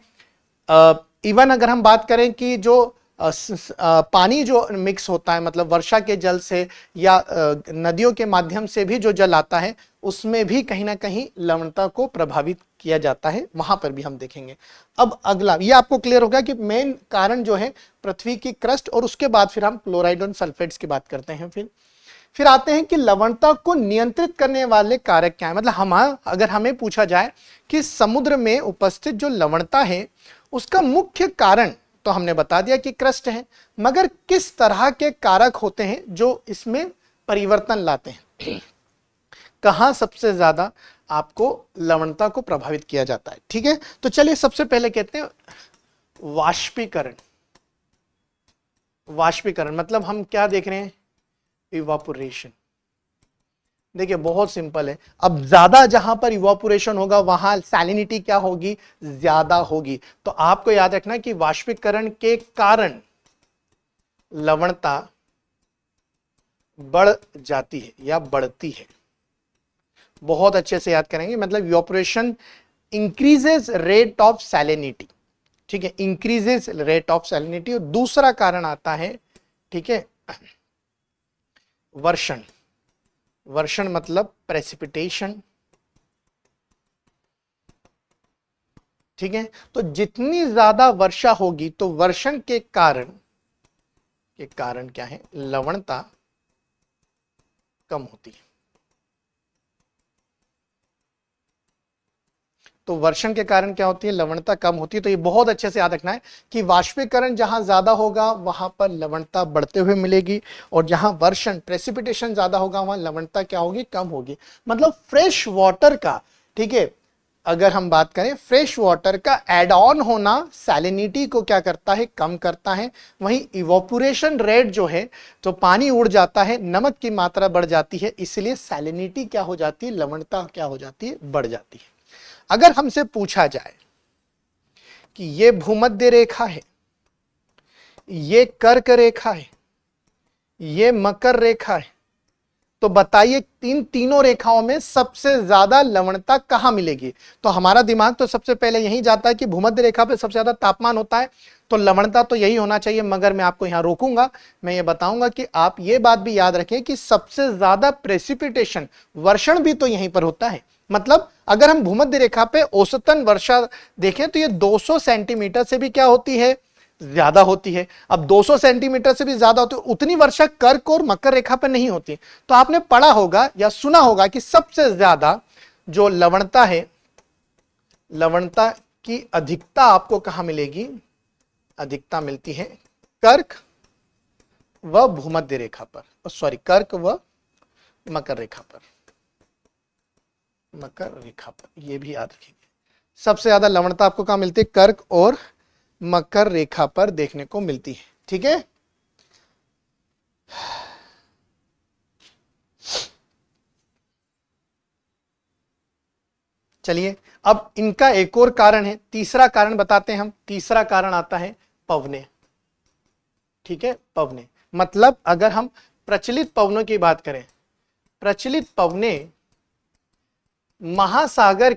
इवन अगर हम बात करें कि जो पानी जो मिक्स होता है, मतलब वर्षा के जल से या नदियों के माध्यम से भी जो जल आता है उसमें भी कहीं ना कहीं लवणता को प्रभावित किया जाता है, वहां पर भी हम देखेंगे। अब अगला ये आपको क्लियर होगा कि मेन कारण जो है पृथ्वी की क्रस्ट, और उसके बाद फिर हम क्लोराइड और सल्फेट्स की बात करते हैं। फिर आते हैं कि लवणता को नियंत्रित करने वाले कारक क्या है। मतलब अगर हमें पूछा जाए कि समुद्र में उपस्थित जो लवणता है उसका मुख्य कारण तो हमने बता दिया कि क्रस्ट है, मगर किस तरह के कारक होते हैं जो इसमें परिवर्तन लाते हैं, कहां सबसे ज्यादा आपको लवणता को प्रभावित किया जाता है। ठीक है, तो चलिए सबसे पहले कहते हैं वाष्पीकरण। वाष्पीकरण मतलब हम क्या देख रहे हैं, इवापोरेशन। देखिए बहुत सिंपल है, अब ज्यादा जहां पर इवापोरेशन होगा वहां सैलिनिटी क्या होगी, ज्यादा होगी। तो आपको याद रखना कि वाष्पीकरण के कारण लवणता बढ़ जाती है या बढ़ती है। बहुत अच्छे से याद करेंगे, मतलब evaporation increases rate of salinity. ठीक है, इंक्रीजेस रेट ऑफ सैलिनिटी। और दूसरा कारण आता है, ठीक है, वर्षण। वर्षण मतलब प्रेसिपिटेशन। ठीक है, तो जितनी ज्यादा वर्षा होगी तो वर्षण के कारण क्या है, लवणता कम होती है। तो वर्षण के कारण क्या होती है, लवणता कम होती है। तो ये बहुत अच्छे से याद रखना है कि वाष्पीकरण जहां ज्यादा होगा वहां पर लवणता बढ़ते हुए मिलेगी, और जहां वर्षण प्रेसिपिटेशन ज्यादा होगा वहां लवणता क्या होगी, कम होगी। मतलब फ्रेश वाटर का, ठीक है, अगर हम बात करें फ्रेश वाटर का एड ऑन होना सैलिनिटी को क्या करता है, कम करता है। वहीं इवोपोरेशन रेट जो है, तो पानी उड़ जाता है, नमक की मात्रा बढ़ जाती है, इसलिए सैलिनिटी क्या हो जाती है, लवणता क्या हो जाती है, बढ़ जाती है। अगर हमसे पूछा जाए कि ये भूमध्य रेखा है, ये कर्क रेखा है, ये मकर रेखा है, तो बताइए तीनों रेखाओं में सबसे ज्यादा लवणता कहां मिलेगी। तो हमारा दिमाग तो सबसे पहले यही जाता है कि भूमध्य रेखा पे सबसे ज्यादा तापमान होता है, तो लवणता तो यही होना चाहिए। मगर मैं आपको यहां रोकूंगा, मैं ये बताऊंगा कि आप ये बात भी याद रखें कि सबसे ज्यादा प्रेसिपिटेशन, वर्षण भी तो यहीं पर होता है। मतलब अगर हम भूमध्य रेखा पे औसतन वर्षा देखें तो ये 200 सेंटीमीटर से भी क्या होती है, ज्यादा होती है। अब 200 सेंटीमीटर से भी ज्यादा होती है, उतनी वर्षा कर्क और मकर रेखा पर नहीं होती। तो आपने पढ़ा होगा या सुना होगा कि सबसे ज्यादा जो लवणता है, लवणता की अधिकता आपको कहां मिलेगी, अधिकता मिलती है कर्क व भूमध्य रेखा पर, सॉरी कर्क व मकर रेखा पर, मकर रेखा पर। यह भी याद रखेंगे, सबसे ज्यादा लवणता आपको कहां मिलती है, कर्क और मकर रेखा पर देखने को मिलती है। ठीक है, चलिए अब इनका एक और कारण है, तीसरा कारण बताते हैं हम। तीसरा कारण आता है पवने। ठीक है, पवने मतलब अगर हम प्रचलित पवनों की बात करें, प्रचलित पवने महासागर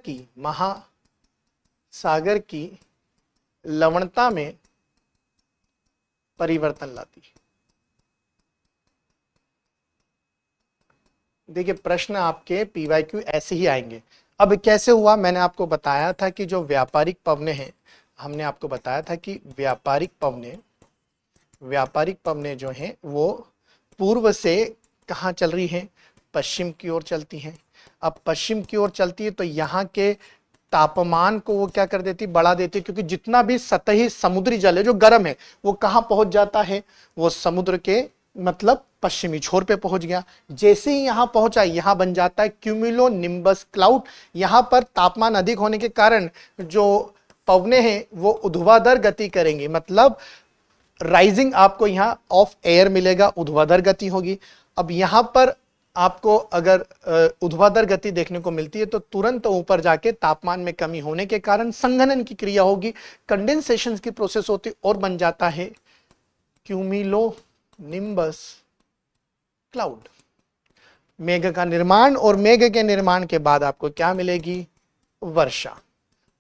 की लवणता में परिवर्तन लाती है। देखिए प्रश्न आपके पीवाईक्यू ऐसे ही आएंगे। अब कैसे हुआ, मैंने आपको बताया था कि जो व्यापारिक पवने हैं, हमने आपको बताया था कि व्यापारिक पवने जो हैं वो पूर्व से कहाँ चल रही हैं, पश्चिम की ओर चलती हैं। अब पश्चिम की ओर चलती है तो यहाँ के तापमान को वो क्या कर देती, बढ़ा देती, क्योंकि जितना भी सतही समुद्री जल है जो गर्म है वो कहाँ पहुंच जाता है, वो समुद्र के मतलब पश्चिमी छोर पे पहुंच गया। जैसे ही यहां पहुंचा, यहां बन जाता है क्यूमुलो निम्बस क्लाउड। यहां पर तापमान अधिक होने के कारण जो पवने हैं वो ऊर्ध्वाधर गति करेंगे, मतलब राइजिंग आपको यहां ऑफ एयर मिलेगा, ऊर्ध्वाधर गति होगी। अब यहां पर आपको अगर ऊर्ध्वाधर गति देखने को मिलती है तो तुरंत ऊपर जाके तापमान में कमी होने के कारण संघनन की क्रिया होगी, कंडेंसेशन की प्रोसेस होती और बन जाता है क्यूमिलो निम्बस क्लाउड। मेघ का निर्माण और मेघ के निर्माण के बाद आपको क्या मिलेगी? वर्षा।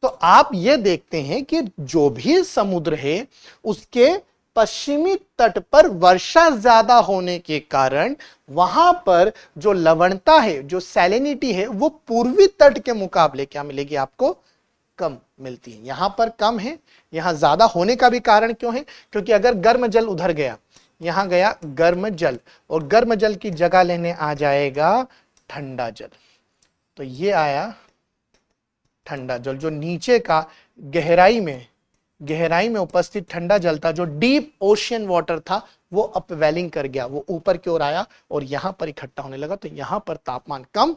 तो आप ये देखते हैं कि जो भी समुद्र है उसके पश्चिमी तट पर वर्षा ज्यादा होने के कारण वहां पर जो लवणता है, जो सैलिनिटी है, वो पूर्वी तट के मुकाबले क्या मिलेगी आपको? कम मिलती है। यहां पर कम है, यहां ज्यादा होने का भी कारण क्यों है? क्योंकि अगर गर्म जल उधर गया, यहां गया गर्म जल, और गर्म जल की जगह लेने आ जाएगा ठंडा जल। तो ये आया ठंडा जल, जो नीचे का गहराई में उपस्थित ठंडा जल था, जो डीप ओशियन वाटर था, वो अपवेलिंग कर गया, वो ऊपर की ओर आया और यहां पर इकट्ठा होने लगा। तो यहां पर तापमान कम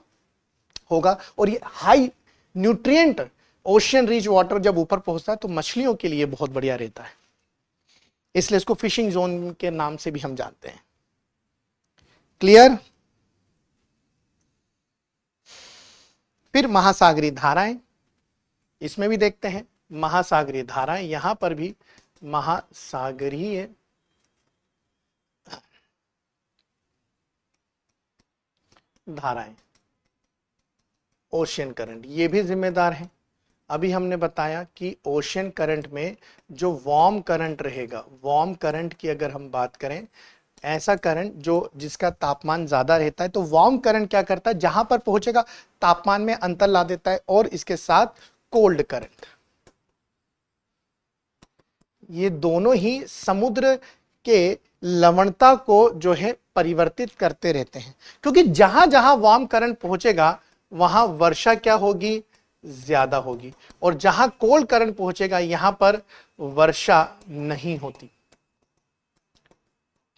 होगा और ये high nutrient ocean rich water जब ऊपर पहुंचता है तो मछलियों के लिए बहुत बढ़िया रहता है, इसलिए इसको फिशिंग जोन के नाम से भी हम जानते हैं। क्लियर? फिर महासागरीय धाराएं, इसमें भी देखते हैं महासागरीय धाराएं। यहां पर भी महासागरीय धाराएं, ओशियन करंट, ये भी जिम्मेदार हैं। अभी हमने बताया कि ओशियन करंट में जो वार्म करंट रहेगा, वार्म करंट की अगर हम बात करें, ऐसा करंट जो जिसका तापमान ज्यादा रहता है, तो वार्म करंट क्या करता है? जहां पर पहुंचेगा तापमान में अंतर ला देता है, और इसके साथ कोल्ड करंट, ये दोनों ही समुद्र के लवणता को जो है परिवर्तित करते रहते हैं। क्योंकि जहां जहां वार्म करंट पहुंचेगा वहां वर्षा क्या होगी? ज्यादा होगी, और जहां कोल्ड करंट पहुंचेगा यहां पर वर्षा नहीं होती।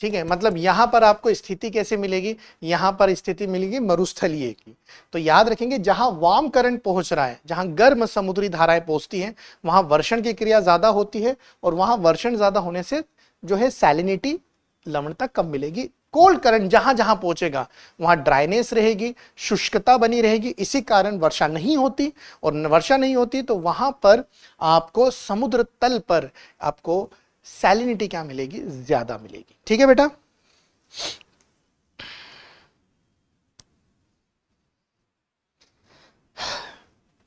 ठीक है, मतलब यहां पर आपको स्थिति कैसे मिलेगी? यहां पर स्थिति मिलेगी मरुस्थलीय की। तो याद रखेंगे, जहां वार्म करंट पहुंच रहा है, जहां गर्म समुद्री धाराएं पहुंचती हैं, वहां वर्षण की क्रिया ज्यादा होती है, और वहां वर्षण ज्यादा होने से जो है सैलिनिटी, लवणता कम मिलेगी। कोल्ड करंट जहां जहां पहुंचेगा वहां ड्राइनेस रहेगी, शुष्कता बनी रहेगी, इसी कारण वर्षा नहीं होती, और वर्षा नहीं होती तो वहां पर आपको समुद्र तल पर आपको सैलिनिटी क्या मिलेगी? ज्यादा मिलेगी। ठीक है बेटा?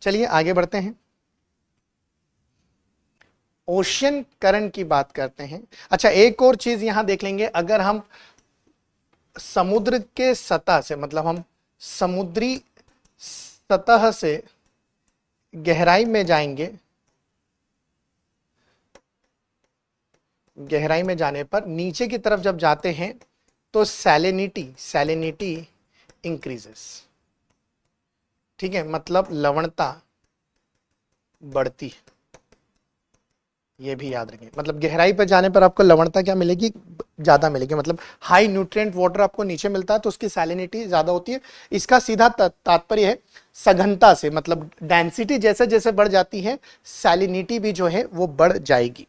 चलिए आगे बढ़ते हैं, ओशियन करंट की बात करते हैं। अच्छा, एक और चीज यहां देख लेंगे, अगर हम समुद्र के सतह से, मतलब हम समुद्री सतह से गहराई में जाएंगे, गहराई में जाने पर नीचे की तरफ जब जाते हैं तो सैलिनिटी इंक्रीजेस। ठीक है, मतलब लवणता बढ़ती है, ये भी याद रखें। मतलब गहराई पर जाने पर आपको लवणता क्या मिलेगी? ज्यादा मिलेगी। मतलब हाई न्यूट्रिएंट वाटर आपको नीचे मिलता है तो उसकी सैलिनिटी ज्यादा होती है। इसका सीधा तात्पर्य है सघनता से, मतलब डेंसिटी जैसे जैसे बढ़ जाती है सैलिनिटी भी जो है वो बढ़ जाएगी।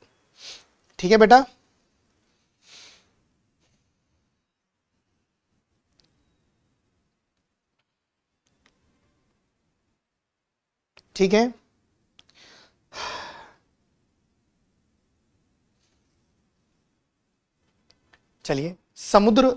ठीक है बेटा? ठीक है, चलिए समुद्र,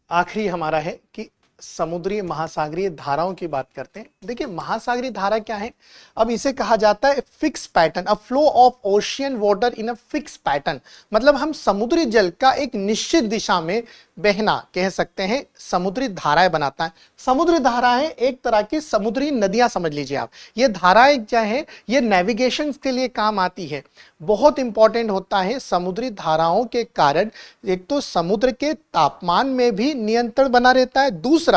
आखिरी हमारा है कि समुद्री महासागरीय धाराओं की बात करते हैं। देखिए महासागरीय धारा क्या है? अब इसे कहा जाता है fix pattern, a flow of ocean water in a fix pattern. मतलब हम समुद्री जल का एक निश्चित दिशा में बहना कह सकते हैं, समुद्री धाराएं बनाता है। समुद्री धाराएं एक तरह की समुद्री नदियां समझ लीजिए आप। ये धाराएं क्या है? ये नेविगेशन के लिए काम आती है। बहुत इंपॉर्टेंट होता है समुद्री धाराओं के कारण, एक तो समुद्र के तापमान में भी नियंत्रण बना रहता है, दूसरा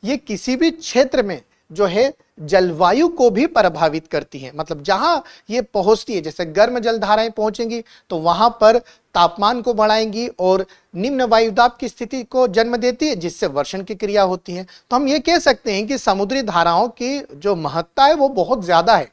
ये किसी भी क्षेत्र में जो है जलवायु को भी प्रभावित करती है। मतलब जहां ये पहुंचती है, जैसे गर्म जल धाराएं पहुंचेंगी तो वहां पर तापमान को बढ़ाएंगी और निम्न वायुदाब की स्थिति को जन्म देती है, जिससे वर्षण की क्रिया होती है। तो हम ये कह सकते हैं कि समुद्री धाराओं की जो महत्ता है वो बहुत ज्यादा है।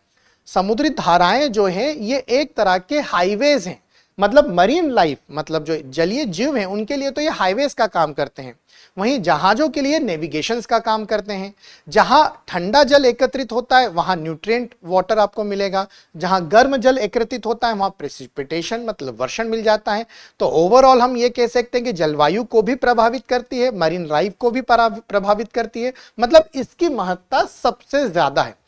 समुद्री धाराएं जो है ये एक तरह के हाईवेज हैं, मतलब मरीन लाइफ, मतलब जो जलीय जीव हैं उनके लिए तो ये हाईवेज का काम करते हैं। वहीं जहाजों के लिए नेविगेशंस का काम करते हैं। जहां ठंडा जल एकत्रित होता है वहां न्यूट्रिएंट वाटर आपको मिलेगा, जहां गर्म जल एकत्रित होता है वहां प्रेसिपिटेशन मतलब वर्षण मिल जाता है। तो ओवरऑल हम ये कह सकते हैं कि जलवायु को भी प्रभावित करती है, मरीन लाइफ को भी प्रभावित करती है, मतलब इसकी महत्ता सबसे ज्यादा है।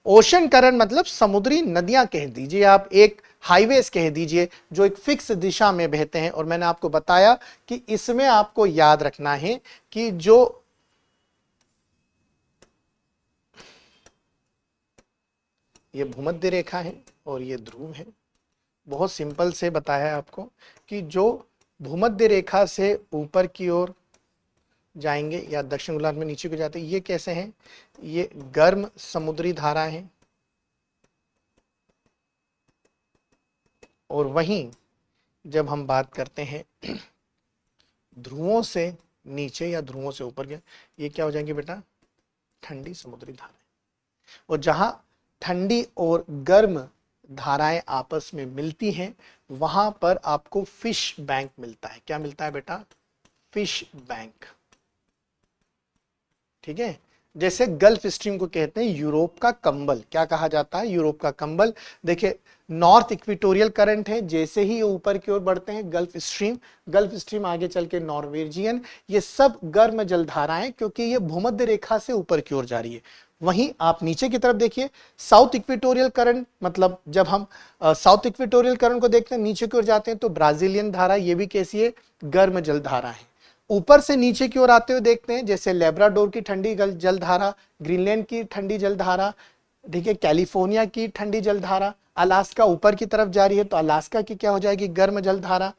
ओशन करंट मतलब समुद्री नदियां कह दीजिए आप, एक हाईवेज कह दीजिए जो एक फिक्स दिशा में बहते हैं। और मैंने आपको बताया कि इसमें आपको याद रखना है कि जो ये भूमध्य रेखा है और ये ध्रुव है, बहुत सिंपल से बताया है आपको कि जो भूमध्य रेखा से ऊपर की ओर जाएंगे या दक्षिण गोलार्ध में नीचे को जाते हैं, ये कैसे हैं, ये गर्म समुद्री धारा है। और वहीं जब हम बात करते हैं ध्रुवों से नीचे या ध्रुवों से ऊपर के, ये क्या हो जाएंगे बेटा, ठंडी समुद्री धाराएं। और जहां ठंडी और गर्म धाराएं आपस में मिलती हैं वहां पर आपको फिश बैंक मिलता है। क्या मिलता है बेटा, फिश बैंक। ठीक है, जैसे गल्फ स्ट्रीम को कहते हैं यूरोप का कंबल। क्या कहा जाता है, यूरोप का कंबल। देखिए नॉर्थ इक्वेटोरियल करंट है, जैसे ही ये ऊपर की ओर बढ़ते हैं गल्फ स्ट्रीम आगे चल के नॉर्वेजियन, ये सब गर्म जलधाराएं, क्योंकि ये भूमध्य रेखा से ऊपर की ओर जा रही है। वहीं आप नीचे की तरफ देखिए साउथ इक्वेटोरियल करंट, मतलब जब हम साउथ इक्वेटोरियल करंट को देखते हैं नीचे की ओर जाते हैं तो ब्राजीलियन धारा, ये भी कैसी है, गर्म जलधारा है। ऊपर से नीचे की ओर आते हुए देखते हैं जैसे लेब्राडोर की ठंडी जलधारा, ग्रीनलैंड की ठंडी जलधारा, ठीक है, कैलिफोर्निया की ठंडी जलधारा, अलास्का ऊपर की तरफ जा रही है तो अलास्का की क्या हो जाएगी, गर्म जलधारा,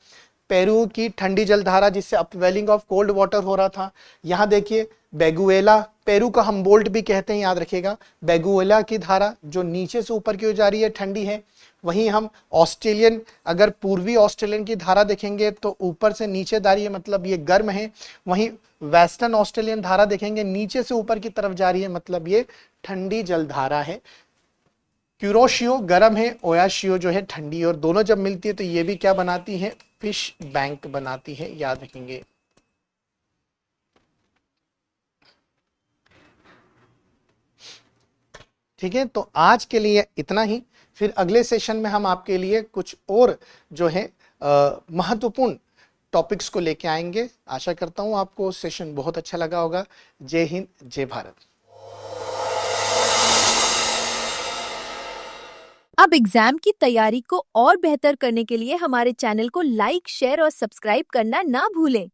पेरू की ठंडी जलधारा जिससे अपवेलिंग ऑफ कोल्ड वाटर हो रहा था। यहां देखिए बेगुएला, पेरू का हमबोल्ट भी कहते हैं, याद रखिएगा, बेगुएला की धारा जो नीचे से ऊपर की ओर जा रही है ठंडी है। वहीं हम ऑस्ट्रेलियन, अगर पूर्वी ऑस्ट्रेलियन की धारा देखेंगे तो ऊपर से नीचे जा रही है, मतलब ये गर्म है। वहीं वेस्टर्न ऑस्ट्रेलियन धारा देखेंगे नीचे से ऊपर की तरफ जा रही है, मतलब ये ठंडी जलधारा है। क्यूरोशियो गर्म है, ओयाशियो जो है ठंडी, और दोनों जब मिलती है तो ये भी क्या बनाती है, फिश बैंक बनाती है, याद रखेंगे। ठीक है, तो आज के लिए इतना ही। फिर अगले सेशन में हम आपके लिए कुछ और जो है महत्वपूर्ण टॉपिक्स को लेके आएंगे। आशा करता हूं आपको सेशन बहुत अच्छा लगा होगा। जय हिंद, जय भारत। अब एग्जाम की तैयारी को और बेहतर करने के लिए हमारे चैनल को लाइक, शेयर और सब्सक्राइब करना ना भूलें।